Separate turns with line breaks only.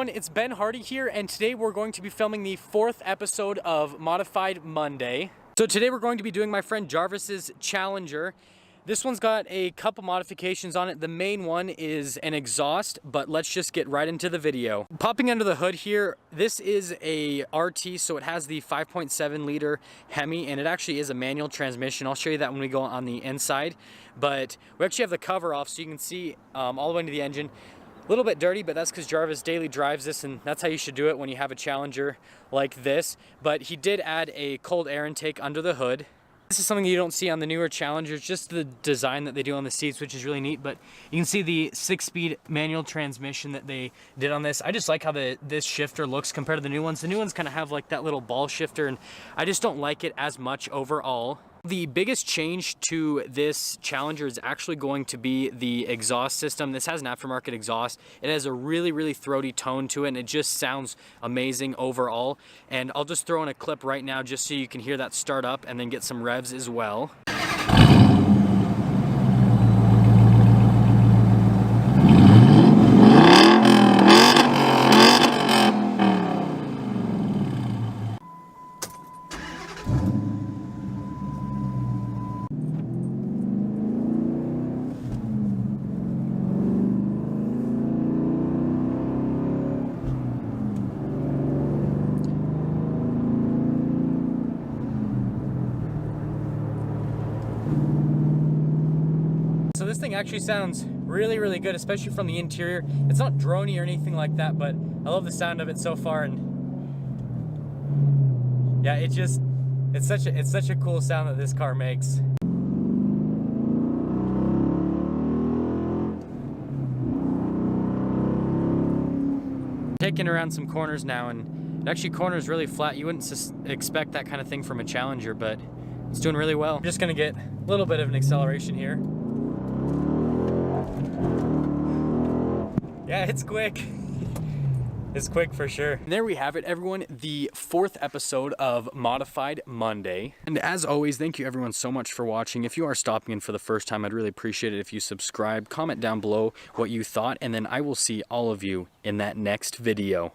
everyone, it's Ben Hardy here, and today we're going to be filming the 4th episode of Modified Monday. So today we're going to be doing my friend Jarvis's Challenger. This one's got a couple modifications on it. The main one is an exhaust, but let's just get right into the video. Popping under the hood here, this is a RT, so it has the 5.7 liter Hemi, and it actually is a manual transmission. I'll show you that when we go on the inside, but we actually have the cover off so you can see all the way into the engine. A little bit dirty, but that's because Jarvis daily drives this, and that's how you should do it when you have a Challenger like this. But he did add a cold air intake under the hood. This is something you don't see on the newer Challengers, just the design that they do on the seats, which is really neat. But you can see the 6-speed manual transmission that they did on this. I just like how this shifter looks compared to the new ones. The new ones kind of have like that little ball shifter, and I just don't like it as much overall. The biggest change to this Challenger is actually going to be the exhaust system. This has an aftermarket exhaust. It has a really, really throaty tone to it, and it just sounds amazing overall. And I'll just throw in a clip right now just so you can hear that start up and then get some revs as well. So this thing actually sounds really, really good, especially from the interior. It's not droney or anything like that, but I love the sound of it so far. And yeah, it's such a cool sound that this car makes. Taking around some corners now, and it actually corners really flat. You wouldn't expect that kind of thing from a Challenger, but it's doing really well. I'm just gonna get a little bit of an acceleration here. Yeah, it's quick. It's quick for sure. And there we have it, everyone, the 4th episode of Modified Monday. And as always, thank you everyone so much for watching. If you are stopping in for the first time, I'd really appreciate it if you subscribe, comment down below what you thought, and then I will see all of you in that next video.